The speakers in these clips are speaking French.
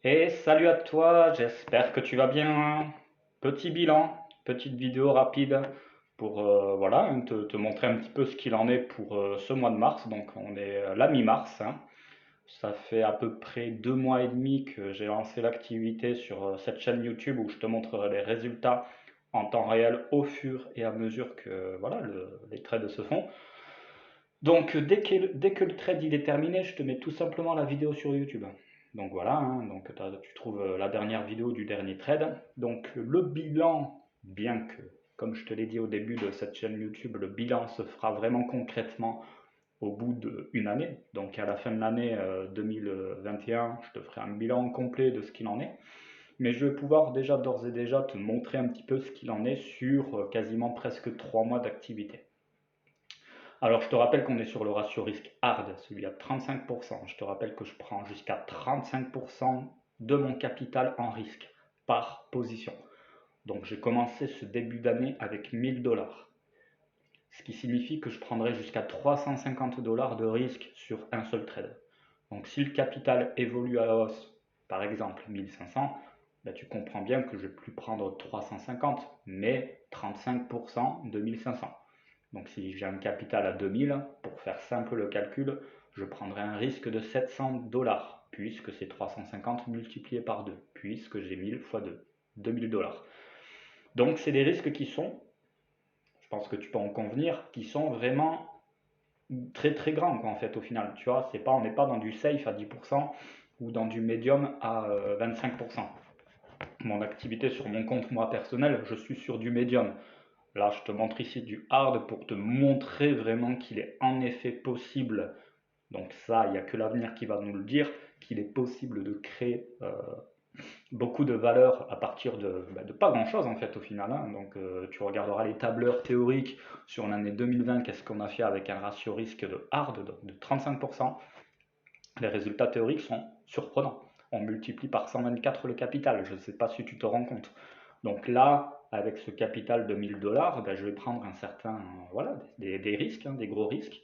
Et salut à toi, j'espère que tu vas bien. Petit bilan, petite vidéo rapide pour voilà, te montrer un petit peu ce qu'il en est pour ce mois de mars. Donc on est la mi-mars, hein. Ça fait à peu près 2 mois et demi que j'ai lancé l'activité sur cette chaîne YouTube où je te montrerai les résultats en temps réel au fur et à mesure que voilà, les trades se font. Donc dès que le trade il est terminé, je te mets tout simplement la vidéo sur YouTube. Donc voilà, hein, donc tu trouves la dernière vidéo du dernier trade. Donc le bilan, bien que, comme je te l'ai dit au début de cette chaîne YouTube, le bilan se fera vraiment concrètement au bout d'une année. Donc à la fin de l'année 2021, je te ferai un bilan complet de ce qu'il en est. Mais je vais pouvoir déjà d'ores et déjà te montrer un petit peu ce qu'il en est sur quasiment presque 3 mois d'activité. Alors, je te rappelle qu'on est sur le ratio risque hard, celui à 35%. Je te rappelle que je prends jusqu'à 35% de mon capital en risque par position. Donc, j'ai commencé ce début d'année avec 1000 dollars. Ce qui signifie que je prendrai jusqu'à 350 dollars de risque sur un seul trade. Donc, si le capital évolue à la hausse, par exemple 1500, ben, tu comprends bien que je ne vais plus prendre 350, mais 35% de 1500. Donc si j'ai un capital à 2000, pour faire simple le calcul, je prendrai un risque de 700 dollars, puisque c'est 350 multiplié par 2, puisque j'ai 1000 fois 2, 2000 dollars. Donc c'est des risques qui sont, je pense que tu peux en convenir, qui sont vraiment très très grands quoi, en fait au final. Tu vois, c'est pas, on n'est pas dans du safe à 10% ou dans du medium à 25%. Mon activité sur mon compte moi personnel, je suis sur du medium. Là, je te montre ici du hard pour te montrer vraiment qu'il est en effet possible, donc ça, il n'y a que l'avenir qui va nous le dire, qu'il est possible de créer beaucoup de valeur à partir de pas grand-chose en fait au final, hein. Donc tu regarderas les tableurs théoriques sur l'année 2020, qu'est-ce qu'on a fait avec un ratio risque de hard de 35%. Les résultats théoriques sont surprenants. On multiplie par 124 le capital, je ne sais pas si tu te rends compte. Donc là, avec ce capital de 1000 dollars, ben, je vais prendre un certain, voilà, des risques, hein, des gros risques,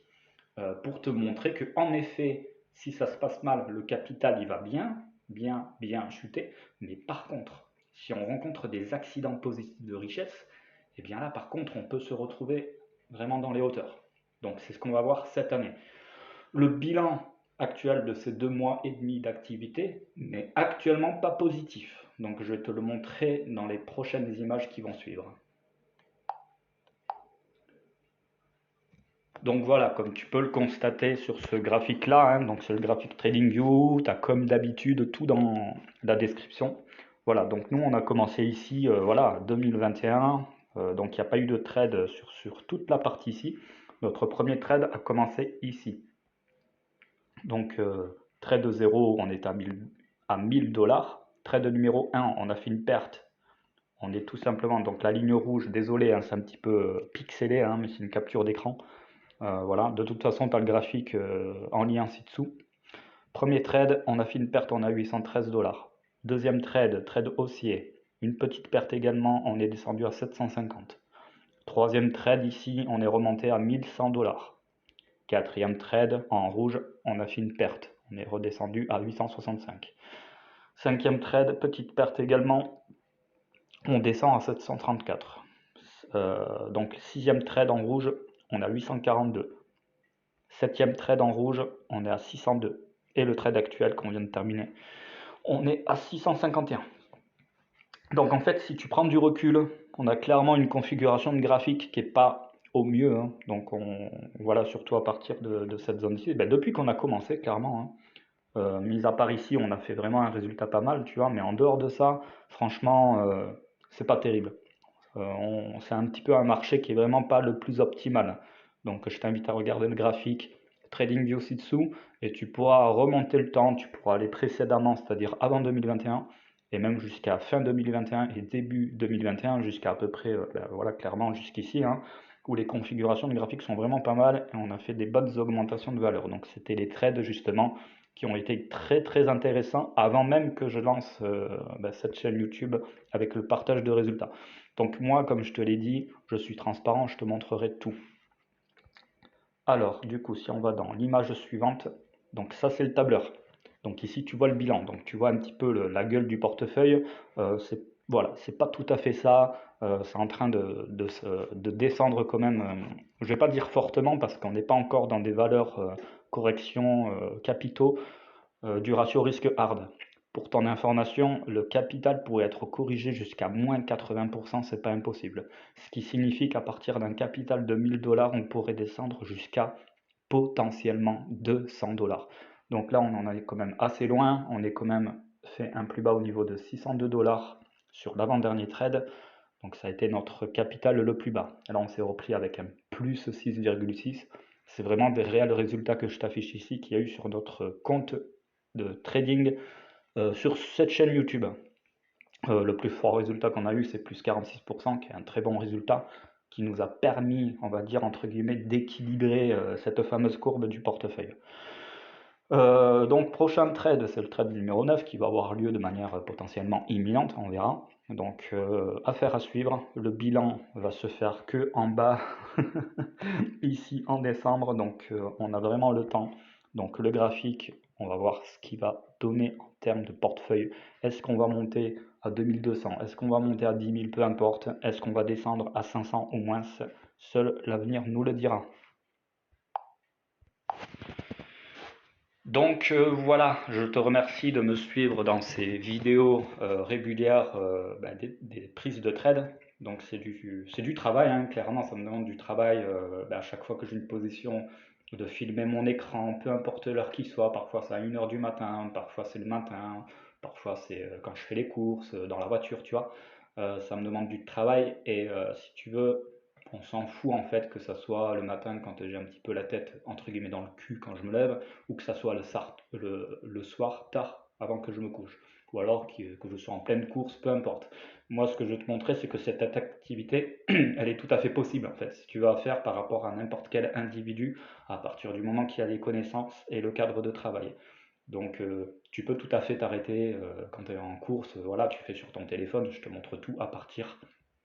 pour te montrer que en effet, si ça se passe mal, le capital il va bien chuter. Mais par contre, si on rencontre des accidents positifs de richesse, et bien là, par contre, on peut se retrouver vraiment dans les hauteurs. Donc c'est ce qu'on va voir cette année. Le bilan actuel de ces 2 mois et demi d'activité n'est actuellement pas positif. Donc je vais te le montrer dans les prochaines images qui vont suivre. Donc voilà, comme tu peux le constater sur ce graphique-là, hein, donc c'est le graphique TradingView, tu as comme d'habitude tout dans la description. Voilà, donc nous on a commencé ici, voilà, 2021, donc il n'y a pas eu de trade sur toute la partie ici. Notre premier trade a commencé ici. Donc trade 0, on est à 1000 dollars. Trade numéro 1, on a fait une perte. On est tout simplement, donc la ligne rouge, désolé, hein, c'est un petit peu pixelé, hein, mais c'est une capture d'écran. Voilà, de toute façon, tu as le graphique en lien ci-dessous. Premier trade, on a fait une perte, on a 813 dollars. Deuxième trade, trade haussier, une petite perte également, on est descendu à 750. Troisième trade ici, on est remonté à 1100 dollars. Quatrième trade, en rouge, on a fait une perte, on est redescendu à 865. Cinquième trade, petite perte également, on descend à 734. Donc sixième trade en rouge, on a 842. Septième trade en rouge, on est à 602. Et le trade actuel qu'on vient de terminer, on est à 651. Donc en fait, si tu prends du recul, on a clairement une configuration de graphique qui n'est pas au mieux, hein. Donc voilà, surtout à partir de cette zone-ci, ben, depuis qu'on a commencé, clairement, hein. Mis à part ici, on a fait vraiment un résultat pas mal, tu vois, mais en dehors de ça, franchement, c'est pas terrible. C'est un petit peu un marché qui est vraiment pas le plus optimal. Donc je t'invite à regarder le graphique TradingView ci-dessous et tu pourras remonter le temps, tu pourras aller précédemment, c'est-à-dire avant 2021 et même jusqu'à fin 2021 et début 2021 jusqu'à à peu près, ben voilà, clairement jusqu'ici, hein, où les configurations de graphiques sont vraiment pas mal et on a fait des bonnes augmentations de valeur. Donc c'était les trades justement qui ont été très très intéressants avant même que je lance ben, cette chaîne YouTube avec le partage de résultats. Donc moi, comme je te l'ai dit, je suis transparent, je te montrerai tout. Alors, du coup, si on va dans l'image suivante, donc ça c'est le tableur. Donc ici, tu vois le bilan, donc tu vois un petit peu la gueule du portefeuille. Voilà, c'est pas tout à fait ça. C'est en train de descendre quand même. Je vais pas dire fortement parce qu'on n'est pas encore dans des valeurs correction capitaux du ratio risque hard. Pour ton information, le capital pourrait être corrigé jusqu'à moins 80%, c'est pas impossible. Ce qui signifie qu'à partir d'un capital de 1000 dollars, on pourrait descendre jusqu'à potentiellement 200 dollars. Donc là, on en est quand même assez loin. On est quand même fait un plus bas au niveau de 602 dollars sur l'avant-dernier trade. Donc ça a été notre capital le plus bas. Alors on s'est repris avec un plus 6,6. C'est vraiment des réels résultats que je t'affiche ici qu'il y a eu sur notre compte de trading sur cette chaîne YouTube. Le plus fort résultat qu'on a eu, c'est plus 46%, qui est un très bon résultat, qui nous a permis, on va dire, entre guillemets, d'équilibrer cette fameuse courbe du portefeuille. Donc prochain trade, c'est le trade numéro 9 qui va avoir lieu de manière potentiellement imminente, on verra. Donc affaire à suivre, le bilan va se faire que en bas ici en décembre, donc on a vraiment le temps. Donc le graphique, on va voir ce qu'il va donner en termes de portefeuille. Est-ce qu'on va monter à 2200? Est-ce qu'on va monter à 10 000? Peu importe. Est-ce qu'on va descendre à 500 ou moins? Seul l'avenir nous le dira. Donc voilà, je te remercie de me suivre dans ces vidéos régulières des prises de trade. Donc c'est du travail, hein, clairement ça me demande du travail à chaque fois que j'ai une position de filmer mon écran, peu importe l'heure qui soit, parfois c'est à 1h du matin, parfois c'est le matin, parfois c'est quand je fais les courses, dans la voiture, tu vois. Ça me demande du travail et si tu veux, on s'en fout en fait que ça soit le matin quand j'ai un petit peu la tête entre guillemets dans le cul quand je me lève ou que ça soit le soir tard avant que je me couche ou alors que je sois en pleine course, peu importe. Moi ce que je vais te montrer c'est que cette activité elle est tout à fait possible en fait si tu vas faire par rapport à n'importe quel individu à partir du moment qu'il a les connaissances et le cadre de travail. Donc tu peux tout à fait t'arrêter quand tu es en course, voilà, tu fais sur ton téléphone, je te montre tout à partir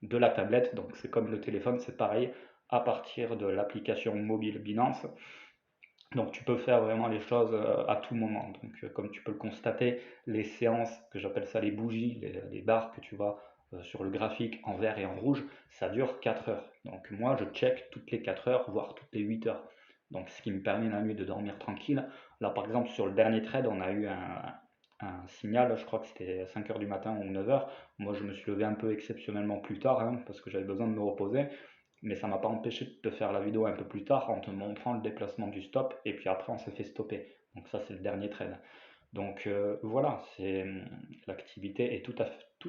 de la tablette, donc c'est comme le téléphone, c'est pareil, à partir de l'application mobile Binance. Donc tu peux faire vraiment les choses à tout moment. Donc comme tu peux le constater, les séances, que j'appelle ça les bougies, les barres que tu vois sur le graphique en vert et en rouge, ça dure 4 heures. Donc moi je check toutes les 4 heures, voire toutes les 8 heures. Donc ce qui me permet la nuit de dormir tranquille. Là par exemple sur le dernier trade, on a eu un signal, je crois que c'était 5 heures du matin ou 9 heures. Moi je me suis levé un peu exceptionnellement plus tard hein, parce que j'avais besoin de me reposer. Mais ça m'a pas empêché de te faire la vidéo un peu plus tard en te montrant le déplacement du stop et puis après on s'est fait stopper. Donc ça c'est le dernier trade. Donc voilà, l'activité est tout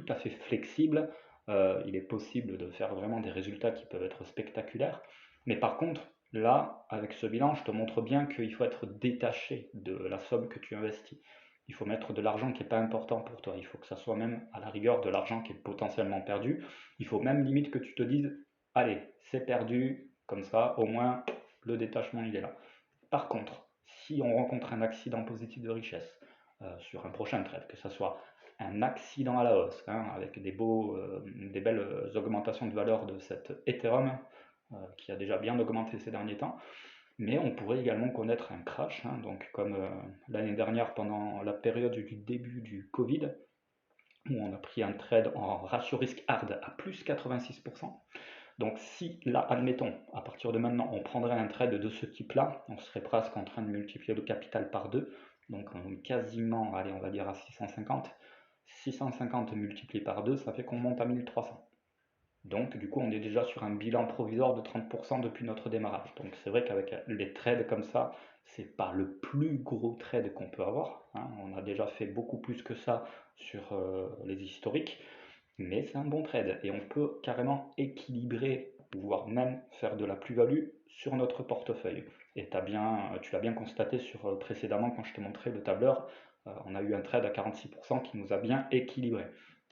à fait flexible. Il est possible de faire vraiment des résultats qui peuvent être spectaculaires. Mais par contre, là, avec ce bilan, je te montre bien qu'il faut être détaché de la somme que tu investis. Il faut mettre de l'argent qui n'est pas important pour toi. Il faut que ça soit même à la rigueur de l'argent qui est potentiellement perdu. Il faut même limite que tu te dises, allez, c'est perdu, comme ça, au moins le détachement il est là. Par contre, si on rencontre un accident positif de richesse sur un prochain trade, que ce soit un accident à la hausse, hein, avec des belles augmentations de valeur de cet Ethereum, qui a déjà bien augmenté ces derniers temps, mais on pourrait également connaître un crash, hein, donc comme l'année dernière pendant la période du début du Covid, où on a pris un trade en ratio risque hard à plus 86%. Donc si là, admettons, à partir de maintenant, on prendrait un trade de ce type-là, on serait presque en train de multiplier le capital par 2, donc on est quasiment, allez, on va dire à 650. 650 multiplié par 2, ça fait qu'on monte à 1300. Donc du coup, on est déjà sur un bilan provisoire de 30% depuis notre démarrage. Donc c'est vrai qu'avec les trades comme ça, c'est pas le plus gros trade qu'on peut avoir, hein. On a déjà fait beaucoup plus que ça sur les historiques. Mais c'est un bon trade et on peut carrément équilibrer, voire même faire de la plus-value sur notre portefeuille. Et tu l'as bien constaté précédemment quand je t'ai montré le tableur, on a eu un trade à 46% qui nous a bien équilibré.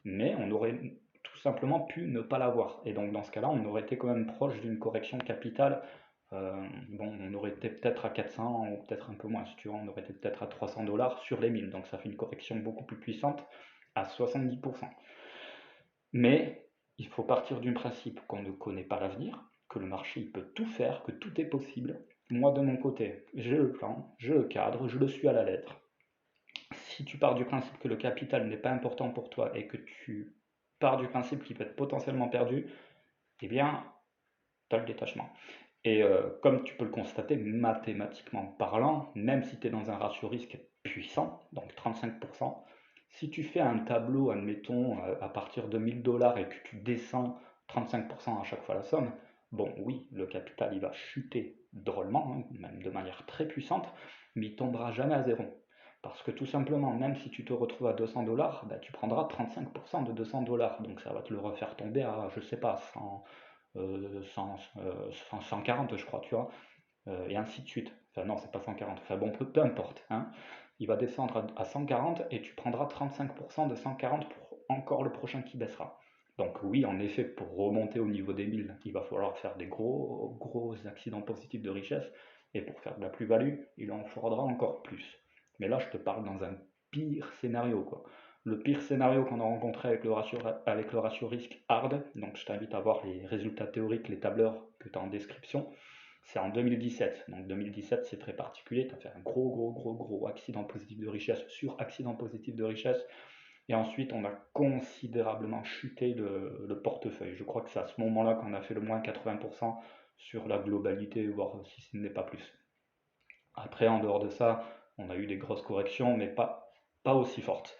Mais on aurait tout simplement pu ne pas l'avoir. Et donc dans ce cas-là, on aurait été quand même proche d'une correction capitale. Bon, on aurait été peut-être à 400 ou peut-être un peu moins, si tu vois, on aurait été peut-être à 300 dollars sur les 1000. Donc ça fait une correction beaucoup plus puissante à 70%. Mais il faut partir du principe qu'on ne connaît pas l'avenir, que le marché il peut tout faire, que tout est possible. Moi de mon côté, j'ai le plan, j'ai le cadre, je le suis à la lettre. Si tu pars du principe que le capital n'est pas important pour toi et que tu pars du principe qu'il peut être potentiellement perdu, eh bien, tu as le détachement. Et comme tu peux le constater, mathématiquement parlant, même si tu es dans un ratio risque puissant, donc 35%, si tu fais un tableau, admettons, à partir de 1000 $ et que tu descends 35% à chaque fois la somme, bon, oui, le capital il va chuter drôlement, hein, même de manière très puissante, mais il tombera jamais à zéro. Parce que tout simplement, même si tu te retrouves à 200 $, bah, tu prendras 35% de 200 $. Donc ça va te le refaire tomber à, je sais pas, 140, je crois, tu vois, et ainsi de suite. Enfin, non, c'est pas 140, enfin bon, peu importe, hein. Il va descendre à 140 et tu prendras 35% de 140 pour encore le prochain qui baissera. Donc oui, en effet, pour remonter au niveau des 1000, il va falloir faire des gros accidents positifs de richesse, et pour faire de la plus-value, il en faudra encore plus. Mais là, je te parle dans un pire scénario, quoi. Le pire scénario qu'on a rencontré avec le ratio risque hard, donc je t'invite à voir les résultats théoriques, les tableurs que tu as en description, c'est en 2017. Donc 2017, c'est très particulier. Tu as fait un gros accident positif de richesse sur accident positif de richesse. Et ensuite, on a considérablement chuté le portefeuille. Je crois que c'est à ce moment-là qu'on a fait le moins 80% sur la globalité, voire si ce n'est pas plus. Après, en dehors de ça, on a eu des grosses corrections, mais pas aussi fortes.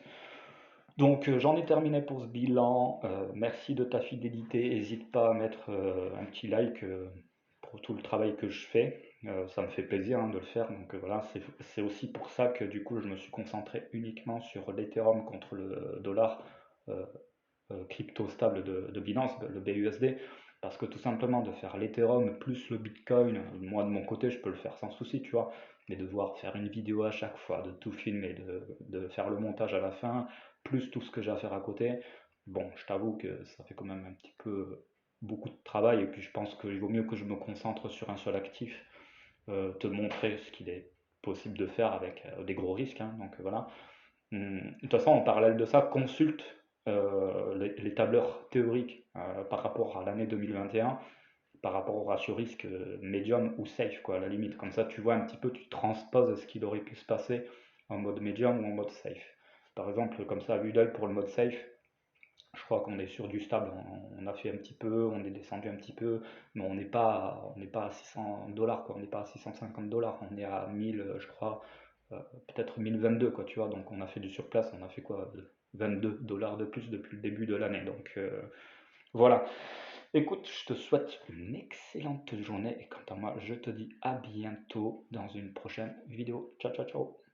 Donc j'en ai terminé pour ce bilan. Merci de ta fidélité. N'hésite pas à mettre un petit like pour tout le travail que je fais. Ça me fait plaisir hein, de le faire. Donc voilà, c'est aussi pour ça que du coup je me suis concentré uniquement sur l'Ethereum contre le dollar euh, crypto stable de Binance, le BUSD. Parce que tout simplement de faire l'Ethereum plus le Bitcoin, moi de mon côté je peux le faire sans souci, tu vois. Mais de devoir faire une vidéo à chaque fois, de tout filmer, de faire le montage à la fin, plus tout ce que j'ai à faire à côté, bon, je t'avoue que ça fait quand même un petit peu beaucoup de travail. Et puis je pense qu'il vaut mieux que je me concentre sur un seul actif, te montrer ce qu'il est possible de faire avec des gros risques, hein, donc voilà. De toute façon, en parallèle de ça, consulte les tableurs théoriques par rapport à l'année 2021, par rapport au ratio risque médium ou safe, quoi, à la limite. Comme ça, tu vois un petit peu, tu transposes ce qu'il aurait pu se passer en mode médium ou en mode safe. Par exemple, comme ça, à vue d'œil pour le mode safe, je crois qu'on est sur du stable. On a fait un petit peu, on est descendu un petit peu, mais on n'est pas à 600 $, quoi. On n'est pas à 650 $. On est à 1000, je crois, peut-être 1022, quoi, tu vois. Donc on a fait du surplace, on a fait quoi, 22 $ de plus depuis le début de l'année. Donc voilà. Écoute, je te souhaite une excellente journée et quant à moi, je te dis à bientôt dans une prochaine vidéo. Ciao, ciao, ciao.